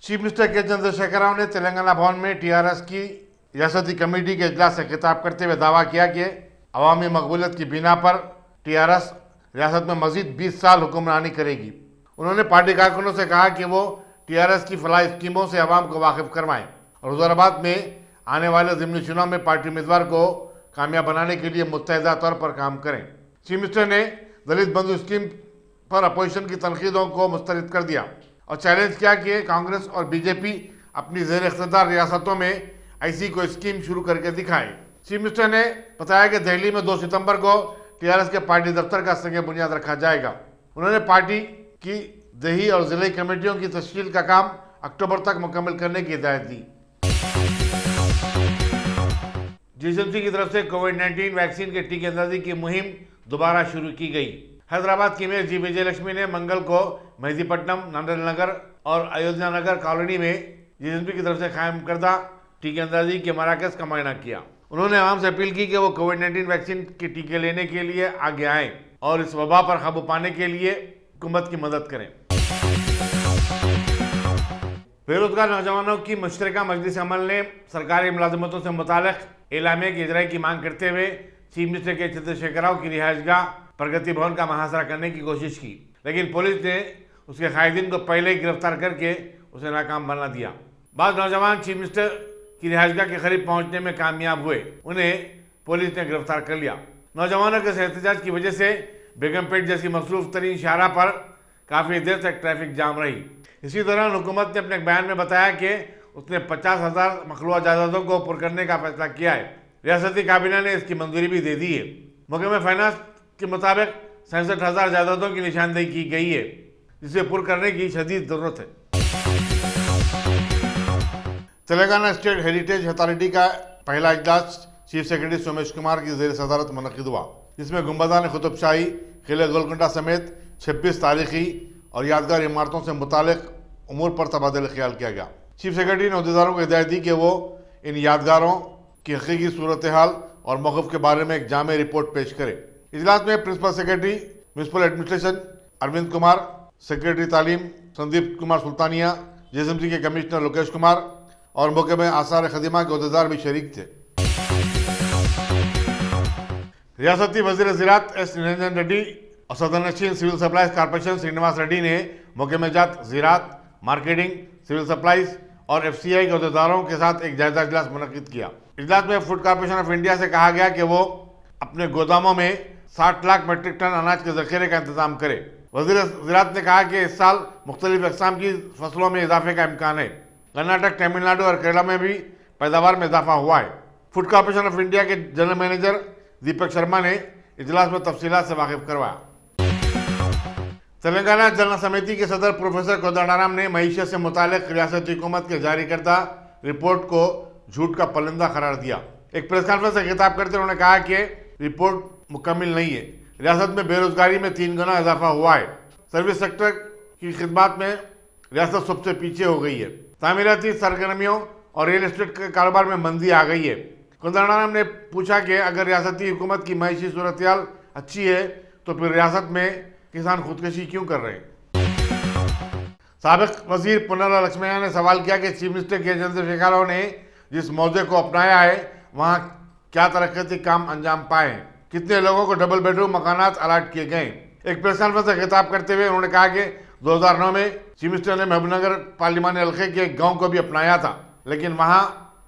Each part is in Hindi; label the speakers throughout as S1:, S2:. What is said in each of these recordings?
S1: चीफ मिनिस्टर के चंद्रशेखर राव ने तेलंगाना भवन में टीआरएस की रियासती कमेटी के इजलास से खिताब करते हुए दावा किया कि अवामी मकबूलियत की बिना पर टीआरएस रियासत में मजीद 20 साल हुक्मरानी करेगी। उन्होंने पार्टी कारकुनों से कहा कि वो टीआरएस की फलाही स्कीमों से अवाम को वाकिफ करवाएं और हुजूराबाद में आने वाले ज़िमनी चुनाव में पार्टी उम्मीदवार को कामयाब बनाने के लिए मुत्तहिदा तौर पर काम करें। चीफ मिनिस्टर ने दलित बंधु स्कीम पर अपोजिशन की तनकीदों को मुस्तरद कर दिया और चैलेंज किया कि कांग्रेस और बीजेपी अपनी ज़ेर इख्तियार रियासतों में ऐसी कोई स्कीम शुरू करके दिखाए। चीफ मिनिस्टर ने बताया कि दिल्ली में 2 सितंबर को टीआरएस के पार्टी दफ्तर का संग बुनियाद रखा जाएगा। उन्होंने पार्टी की दही और जिले कमेटियों की तश्कील का काम अक्टूबर तक मुकम्मल करने की हिदायत दी। जीएसएमसी की तरफ से कोविड-19 वैक्सीन के टीकेंदाजी की मुहिम दोबारा शुरू की गई। हैदराबाद की मेयर जी विजयलक्ष्मी ने मंगल को मेहदीपट्टनम, नंदन नगर और अयोध्या नगर कॉलोनी में जीएसएमसी की तरफ से कायम करदा टीकेंदाजी के मराकज का मुआयना किया। उन्होंने आवाम से अपील की कि वो कोविड-19 वैक्सीन के टीके लेने के लिए आगे आएं और इस वबा पर काबू पाने के लिए हुकूमत की मदद करें। बेरोजगार नौजवानों की मुश्तरका मजलिस अमल ने सरकारी मुलाजमतों से मुताल्लिक एलामिया की इजराई की मांग करते हुए चीफ मिनिस्टर के चंद्रशेखर राव की रिहायशगाह प्रगति भवन का मुहासरा करने की कोशिश की, लेकिन पुलिस ने उसके कायदीन को पहले ही गिरफ्तार करके उसे नाकाम बना दिया। बाद नौजवान चीफ मिनिस्टर की रिहायशगाह के करीब पहुंचने में कामयाब हुए, उन्हें पुलिस ने गिरफ्तार कर लिया। नौजवानों के एहतजाज की वजह से बेगमपेट जैसी मसरूफ तरीन शाहरा पर काफ़ी देर तक ट्रैफिक जाम रही। इसी दौरान हुकूमत ने अपने बयान में बताया कि उसने 50,000 मखलूआ जायदादों को पुर करने का फैसला किया है। रियासती काबीना ने इसकी मंजूरी भी दे दी है। महकमा फाइनेंस के मुताबिक 67,000 जायदादों की निशानदेही की गई है, जिसे पुर करने की शदीद जरूरत है। तेलंगाना स्टेट हेरिटेज अथॉरिटी का पहला इजलास चीफ सेक्रेटरी सोमेश कुमार की ज़ेर सदारत मुनक़िद हुआ, जिसमें गुंबदान कुतुब शाही, किले गोलकुंडा समेत 26 तारीखी और यादगार इमारतों से मुतालिक उमूर पर तबादला ख्याल किया गया। चीफ सेक्रेटरी ने अहदेदारों को हिदायत दी कि वो इन यादगारों की हकीकी सूरत हाल और मौक़िफ़ के बारे में एक जामे रिपोर्ट पेश करें। इजलास में principal secretary municipal administration Arvind Kumar, secretary तालीम संदीप कुमार सुल्तानिया, जीएसएमसी के कमिश्नर लोकेश कुमार और मौके में आसार खदीमा के अहदेदार भी शरीक थे। रियासती वज़ीर ज़राअत एस निरंजन रेड्डी और सदर नशीन civil supplies corporation Srinivas Reddy ने मौके में जात ज़राअत, मार्केटिंग, सिविल सप्लाईज और एफसीआई के अहदेदारों के साथ एक जायजा इजलास मुनक़िद किया। इजलास में फूड कॉर्पोरेशन ऑफ इंडिया से कहा गया कि वो अपने गोदामों में 60 लाख मीट्रिक टन अनाज के ज़ख़ीरे का इंतजाम करे। वज़ीर ज़राअत ने कहा कि इस साल मुख्तलिफ अक़साम की फसलों में इजाफे का इम्कान है। कर्नाटक, तमिलनाडु और केरला में भी पैदावार में इजाफा हुआ है। फूड कॉर्पोरेशन ऑफ इंडिया के जनरल मैनेजर दीपक शर्मा ने इजलास में तफसीलात से वाकिफ करवाया। तेलंगाना जनरल समिति के सदर प्रोफेसर कोदंडाराम ने मईशत से मुतालिक रियासती हुकूमत के जारी करदा रिपोर्ट को झूठ का पलंदा करार दिया। एक प्रेस कॉन्फ्रेंस से खिताब करते उन्होंने कहा कि रिपोर्ट मुकम्मल नहीं है। रियासत में बेरोजगारी में 3 गुना इजाफा हुआ है। सर्विस सेक्टर की खिदमत में रियासत सबसे पीछे हो गई है। तामीराती सरगर्मियों और रियल एस्टेट के कारोबार में मंदी आ गई है। कोदंडाराम ने पूछा कि अगर रियासती हुकूमत की मईशी सूरत हाल अच्छी है तो फिर रियासत में किसान खुदकशी क्यों कर रहे हैं। साबिक वजीर पुन्नला लक्ष्मैया ने सवाल किया कि चीफ मिनिस्टर के चंद्रशेखर राव ने जिस मौजे को अपनाया है वहाँ क्या तरक्की काम अंजाम पाए, कितने लोगों को डबल बेडरूम मकानात अलाट किए गए। एक प्रेस कॉन्फ्रेंस से खिताब करते हुए उन्होंने कहा कि 2009 में चीफ मिनिस्टर ने महबूबनगर पार्लिमानी हल्के के एक गाँव को भी अपनाया था, लेकिन वहाँ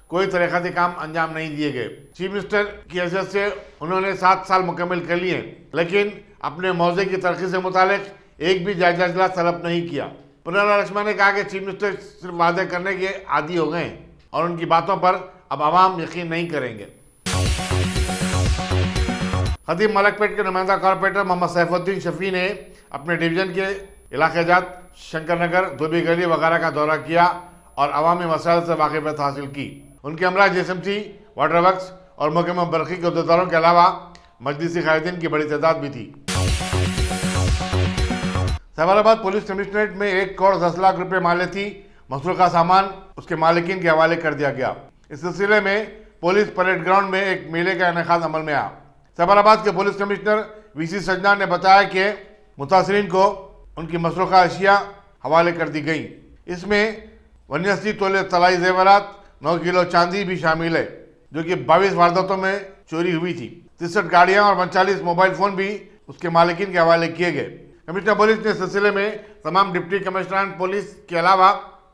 S1: कोई तरक्की काम अंजाम नहीं दिए गए। चीफ मिनिस्टर की हैसियत से उन्होंने 7 साल मुकम्मल कर लिए, लेकिन अपने मौजे की तरक्की से मुतालिक एक भी जायजा इजलास तलब नहीं किया। पुन्नला लक्ष्मण ने कहा कि चीफ मिनिस्टर सिर्फ वादे करने के आदी हो गए और उनकी बातों पर अब आवाम यकीन नहीं करेंगे। खतीब मलकपेट के नुमाइंदा कॉर्पोरेटर मोहम्मद सैफुद्दीन शफी ने अपने डिवीजन के इलाके जात शंकर नगर, धोबी गली वगैरह का दौरा किया और अवामी मसाइल से वाकिफियत हासिल की। उनके हमरा जीएसएमसी, वाटर वर्क्स और महकमा बरक़ी के अहदेदारों के अलावा मजलिसी कायदीन की बड़ी तादाद भी थी। सैफाबाद पुलिस कमिश्नरेट में 1 करोड़ 10 लाख रुपए मालियती मसरूक़ा सामान उसके मालिकीन के हवाले कर दिया गया। इस सिलसिले में पुलिस परेड ग्राउंड में एक मेले का इनेकाद अमल में आया। सैफाबाद के पुलिस कमिश्नर वीसी सजना ने बताया कि मुतासरीन को उनकी मसरूक़ा अशिया हवाले कर दी गई। इसमें 81 तोले तलाई जेवरात, 9 किलो चांदी भी शामिल है, जो कि 22 वारदातों में चोरी हुई थी। 63 गाड़ियां और 39 मोबाइल फोन भी उसके मालिकिन के हवाले किए गए। कमिश्नर पुलिस ने इस सिलसिले में तमाम डिप्टी कमिश्नर पुलिस के अलावा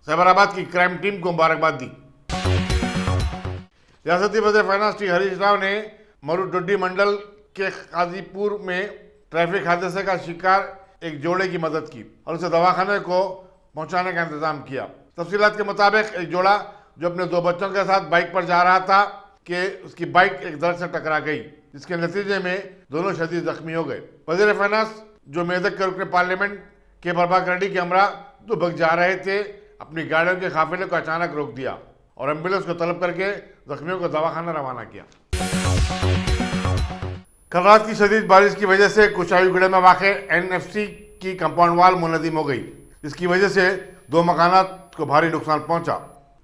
S1: साइबराबाद की क्राइम टीम को मुबारकबाद दी। रियासती वज़ीर फाइनेंस श्री हरीश राव ने मरुडोडी मंडल के काजीपुर में ट्रैफिक हादसे का शिकार एक जोड़े की मदद की और उसे दवाखाने को पहुंचाने का इंतजाम किया। तफसीलात के मुताबिक एक जोड़ा जो अपने 2 बच्चों के साथ बाइक पर जा रहा था कि उसकी बाइक एक दरख्त से टकरा गई, जिसके नतीजे में दोनों शदीद जख्मी हो गए। वज़ीर फाइनेंस जो मेदक के रुकने पार्लियामेंट के बरबाक रेड्डी के हमरा दुबक जा रहे थे, अपनी गाड़ियों के काफिले को अचानक रोक दिया और एम्बुलेंस को तलब करके जख्मियों को दवाखाना रवाना किया। कल रात की शदीद बारिश की वजह से कुशाईगुड़े में वाक़ NFC की कंपाउंड वाल मुनहदिम हो गई, जिसकी वजह से 2 मकानात को भारी नुकसान पहुंचा।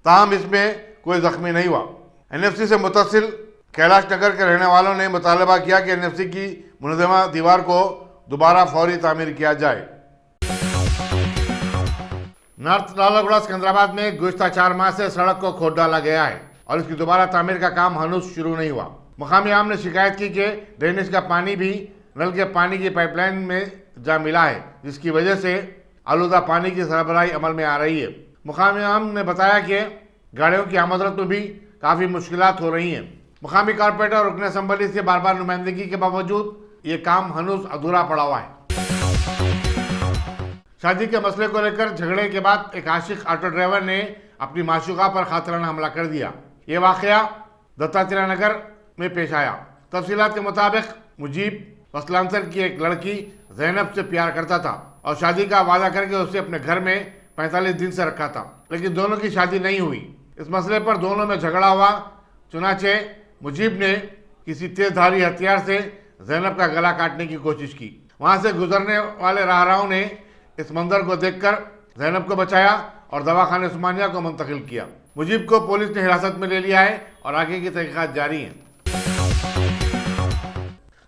S1: ताहम इसमें कोई जख्मी नहीं हुआ। NFC से मुतसिल कैलाश नगर के रहने वालों ने मुतालबा किया कि NFC की मुनहदिमा दीवार को दोबारा फौरी तामीर किया जाए। नॉर्थ लालागुड़ा सिकंदराबाद में गुज़िश्ता 4 माह से सड़क को खोद डाला गया है और इसकी दोबारा तामीर का काम हनूज शुरू नहीं हुआ। मुकामी आम ने शिकायत की कि ड्रेनेज का पानी भी नल के पानी की पाइपलाइन में जा मिला है, जिसकी वजह से आलूदा पानी की सरबराही अमल में आ रही है। मुकामी आम ने बताया कि गाड़ियों की आमदरफ्त में भी काफ़ी मुश्किलात हो रही हैं। मुकामी कारपोरेटर और रुकन असम्बली से बार बार नुमाइंदगी के बावजूद ये काम हनूज अधूरा पड़ा हुआ है। शादी के मसले को लेकर झगड़े के बाद एक आशिक ऑटो ड्राइवर ने अपनी माशूका पर खातराना हमला कर दिया। ये वाकया दत्तात्रेय नगर में पेश आया। तफसीलात के मुताबिक मुजीब वसलांसर की एक लड़की जैनब से प्यार करता था और शादी का वादा करके उसे अपने घर में 45 दिन से रखा था, लेकिन दोनों की शादी नहीं हुई। इस मसले पर दोनों में झगड़ा हुआ। चुनाचे मुजीब ने किसी तेजधारी हथियार से जैनब का गला काटने की कोशिश की। वहां से गुजरने वाले राहगीरों ने इस मंजर को देखकर जैनब को बचाया और दवाखाने उस्मानिया को मुंतकिल किया। मुजीब को पुलिस ने हिरासत में ले लिया है और आगे की तहकीकात जारी हैं।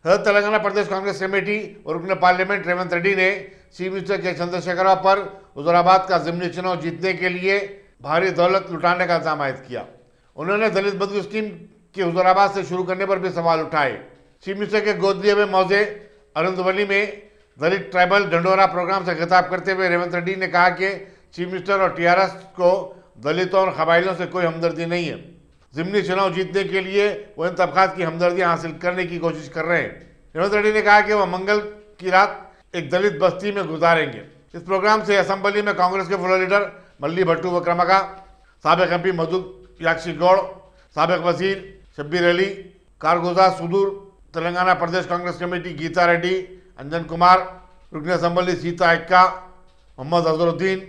S1: तेलंगाना प्रदेश कांग्रेस कमेटी और रुकन पार्लियामेंट रेवंत रेड्डी ने चीफ मिनिस्टर के चंद्रशेखर राव पर हुजूराबाद का ज़िमनी चुनाव जीतने के लिए भारी दौलत लुटाने का इल्जाम आयद किया। उन्होंने दलित बंधु स्कीम के हुजूराबाद से शुरू करने पर भी सवाल उठाए। चीफ मिनिस्टर के गोद लिए हुए मौजे अरुंधवली में दलित ट्राइबल डंडोरा प्रोग्राम से खिताब करते हुए रेवंत रेड्डी ने कहा कि चीफ मिनिस्टर और TRS को दलितों और कबाइलों से कोई हमदर्दी नहीं है। ज़िमनी चुनाव जीतने के लिए वो इन तबकात की हमदर्दियाँ हासिल करने की कोशिश कर रहे हैं। रेवंत रेड्डी ने कहा कि वह मंगल की रात एक दलित बस्ती में गुजारेंगे। इस प्रोग्राम से असम्बली में कांग्रेस के फ्लोर लीडर मल्ली भट्टू वक्रमका, साबिक MP मधु याक्षी गौड़, साबिक वजीर शब्बीर अली, कारगुजार सुदूर तेलंगाना प्रदेश कांग्रेस कमेटी गीता रेड्डी, अंजन कुमार, रुकन असम्बली सीता एक्का, मोहम्मद अजहरुद्दीन,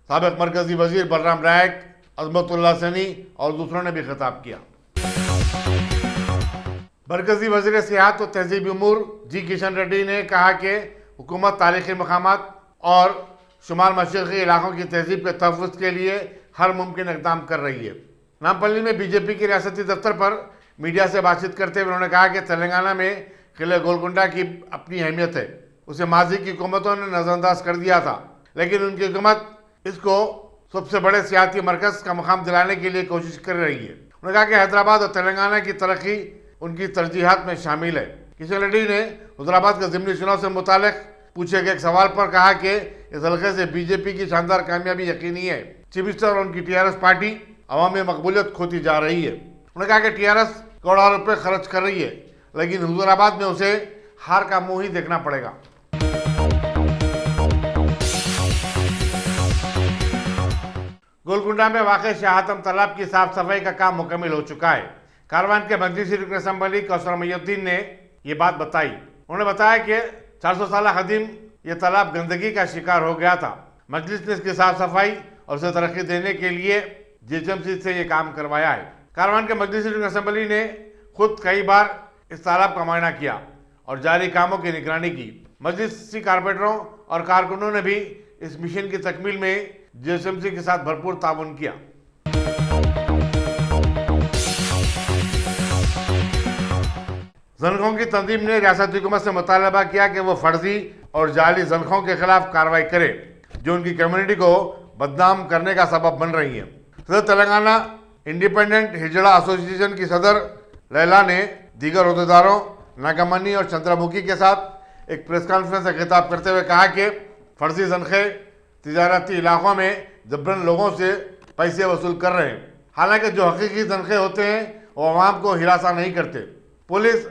S1: साबिक मरकजी वजीर बलराम नायक, अजमतुल्लाह सनी और दूसरों ने भी खिताब किया। मरकजी वजीर सियाहत और तहजीब उमूर जी किशन रेड्डी ने कहा कि हुकूमत तारीखी मकामात और शुमाल मशरक़ी इलाकों की तहजीब के तहफ़्फ़ुज़ के लिए हर मुमकिन इक़दाम कर रही है। नामपल्ली में BJP के रियासती दफ्तर पर मीडिया से बातचीत करते हुए उन्होंने कहा कि तेलंगाना में किले गोलकुंडा की अपनी अहमियत है। उसे माजी की हुकूमतों ने नज़रअंदाज कर दिया था, लेकिन उनकी हुकूमत इसको सबसे बड़े सियासी मरकज़ का मुकाम दिलाने के लिए कोशिश कर रही है। उन्होंने कहा कि हैदराबाद और तेलंगाना की तरक्की उनकी तरजीहात में शामिल है। किशन रेड्डी ने हुजूराबाद के ज़िमनी चुनाव से मुताल्लिक़ पूछे गए एक सवाल पर कहा कि इस हल्के से BJP की शानदार कामयाबी यकीनी है। चीफ मिनिस्टर और उनकी TRS पार्टी अवाम में मकबूलियत खोती जा रही है। उन्होंने कहा कि TRS करोड़ों रुपये खर्च कर रही है, लेकिन हुजूराबाद में उसे हार का मुंह ही देखना पड़ेगा। गोलकुंडा में वाक़ शाहतम तालाब की साफ सफाई का काम मुकम्मल हो चुका है। कारवान के मजलिसी रुकन असम्बली कौसर मईनुद्दीन ने ये बात बताई। उन्होंने बताया कि 400 साल कदीम ये तालाब गंदगी का शिकार हो गया था। मजलिस ने इसकी साफ सफाई और उसे तरक्की देने के लिए GHMC से ये काम करवाया है। कारवान के मजलिसी रुकन असम्बली ने खुद कई बार इस तालाब का मुआयना किया और जारी कामों की निगरानी की। मजलिसी कारपोरेटरों और कारकुनों ने भी इस मिशन की तकमील में GHMC के साथ भरपूर ताउन किया। जनखों की तंजीम ने रियासती हुकूमत से मुतालबा किया कि वो फर्जी और जाली जनखों के खिलाफ कार्रवाई करे जो उनकी कम्युनिटी को बदनाम करने का सबब बन रही हैं। सदर तेलंगाना इंडिपेंडेंट हिजड़ा एसोसिएशन की सदर लैला ने दीगर अहदेदारों नागमनी और चंद्रमुखी के साथ एक प्रेस कॉन्फ्रेंस से खिताब करते हुए कहा कि फर्जी तनखे तिजारती इलाकों में जबरन लोगों से पैसे वसूल कर रहे हैं। हालांकि जो हकीकी तनखे होते हैं वो आवाम को हिरासा नहीं करते। पुलिस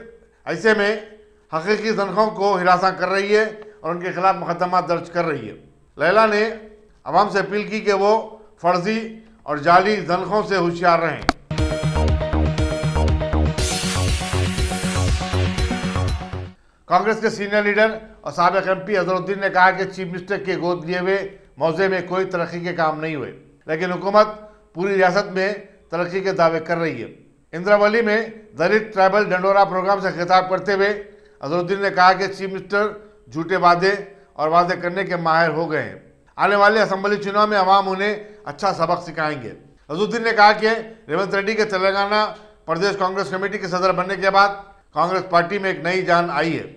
S1: ऐसे में हकीकी तनखों को हिरासा कर रही है और उनके खिलाफ मुकदमा दर्ज कर रही है। लैला ने आवाम से अपील की कि वो फर्जी और जाली तनखों से होशियार रहें। कांग्रेस के सीनियर लीडर और साबिक एमपी अजहरुद्दीन ने कहा कि चीफ मिनिस्टर के गोद लिए हुए मौजे में कोई तरक्की के काम नहीं हुए, लेकिन हुकूमत पूरी रियासत में तरक्की के दावे कर रही है। इंद्रावली में दलित ट्राइबल डंडोरा प्रोग्राम से खिताब करते हुए अजहरुद्दीन ने कहा कि चीफ मिनिस्टर झूठे वादे और वादे करने के माहिर हो गए हैं। आने वाले असेंबली चुनाव में अवाम उन्हें अच्छा सबक सिखाएंगे। अजहरुद्दीन ने कहा कि रेवंत रेड्डी के तेलंगाना प्रदेश कांग्रेस कमेटी के सदर बनने के बाद कांग्रेस पार्टी में एक नई जान आई है।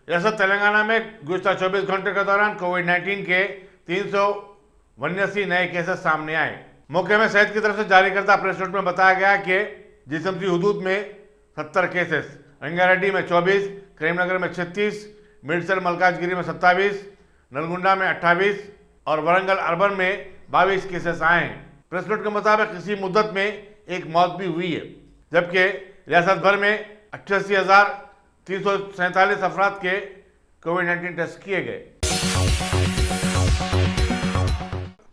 S1: रियासत तेलंगाना में गुज़श्ता 24 घंटे के दौरान कोविड-19 के 382 नए केसेस सामने आए। मौके में सेहत की तरफ से जारी करदा प्रेस नोट में बताया गया कि जिसमती हुदूद में 70 केसेस, रंगारेड्डी में 24, करीमनगर में 36, मिडसर मलकाजगिरी में 27, नलगुंडा में 28 और वरंगल अर्बन में 22 केसेस आए हैं। प्रेस नोट के मुताबिक इसी मुद्दत में एक मौत भी हुई है, जबकि रियासत भर में 88,347 अफराद के कोविड-19 टेस्ट किए गए।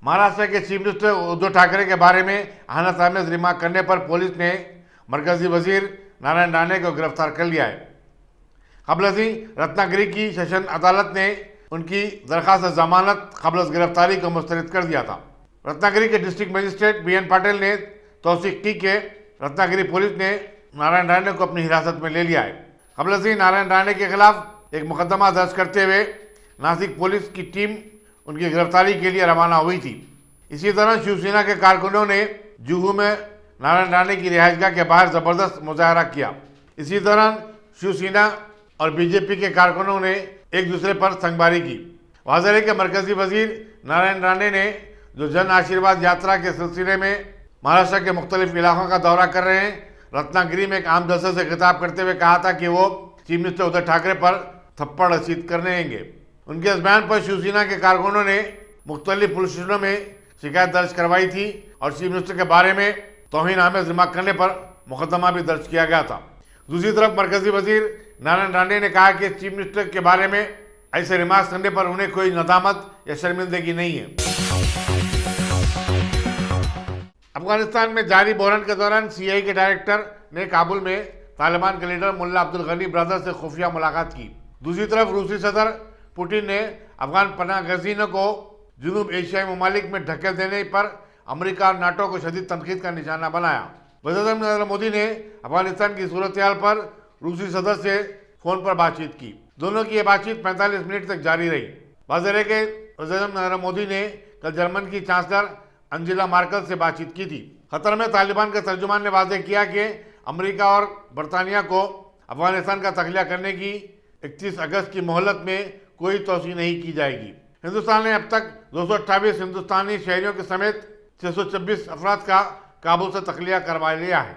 S1: महाराष्ट्र के चीफ मिनिस्टर उद्धव ठाकरे के बारे में आहनत आमेज रिमार्क करने पर पुलिस ने मरकजी वजीर नारायण राणे को गिरफ्तार कर लिया है। कबलसी रत्नागिरी की सेशन अदालत ने उनकी दरखास्त जमानत कबल गिरफ्तारी को मुस्तरद कर दिया था। रत्नागिरी के डिस्ट्रिक्ट मजिस्ट्रेट बीएन पाटिल ने तौसीक की कि रत्नागिरी पुलिस ने नारायण राणे को अपनी हिरासत में ले लिया है। कबलसी नारायण राणे के खिलाफ एक मुकदमा दर्ज करते हुए नासिक पुलिस की टीम उनकी गिरफ्तारी के लिए रवाना हुई थी। इसी तरह शिवसेना के कारकुनों ने जुहू में नारायण राणे की रिहाइशगाह के बाहर जबरदस्त मुजाहरा किया। इसी दौरान शिवसेना और बीजेपी के कारकुनों ने एक दूसरे पर तंगबारी की। वाज़ेह है कि मरकजी वजीर नारायण राणे ने जो जन आशीर्वाद यात्रा के सिलसिले में महाराष्ट्र के मुख्तलिफ इलाकों का दौरा कर रहे हैं, रत्नागिरी में एक आम जलसे से खिताब करते हुए कहा था कि वो चीफ मिनिस्टर उद्धव ठाकरे पर थप्पड़ रसीद करने देंगे। उनके इस बयान पर शिवसेना के कारकुनों ने मुख्तलिफ पुलिस स्टेशनों में शिकायत दर्ज करवाई थी और चीफ मिनिस्टर के बारे में तौहीन आमेज रिमार्क करने पर मुकदमा भी दर्ज किया गया था। दूसरी तरफ मरकजी वजीर नारायण राणे ने कहा कि चीफ मिनिस्टर के बारे में ऐसे रिमार्क करने पर उन्हें कोई नदामत या शर्मिंदगी नहीं है। अफगानिस्तान में जारी बहरान के दौरान सीआईए के डायरेक्टर ने काबुल में तालिबान के लीडर मुल्ला अब्दुल गनी ब्रदर से खुफिया मुलाकात की। दूसरी तरफ रूसी सदर पुतिन ने अफगान पनाह गजीनों को जुनूब एशियाई ममालिक में ढकेल देने पर अमेरिका और नाटो को शदीद तनकीद का निशाना बनाया। वज़ीर-ए-आज़म नरेंद्र मोदी ने अफगानिस्तान की सूरत हाल पर रूसी सदर से फोन पर बातचीत की। दोनों की यह बातचीत 45 मिनट तक जारी रही। वाज़ेह है कि वज़ीर-ए-आज़म नरेंद्र मोदी ने कल जर्मन की चांसलर अंजेला मार्केल से बातचीत की थी। कतर में तालिबान के तर्जुमान ने वाज़ेह किया कि अमेरिका और बरतानिया को अफगानिस्तान का तखलिया करने की 31 अगस्त की मोहलत में कोई तोसी नहीं की जाएगी। हिंदुस्तान ने अब तक 228 हिंदुस्तानी शहरियों के समेत 626 अफराद का काबुल से तखलिया करवा लिया है।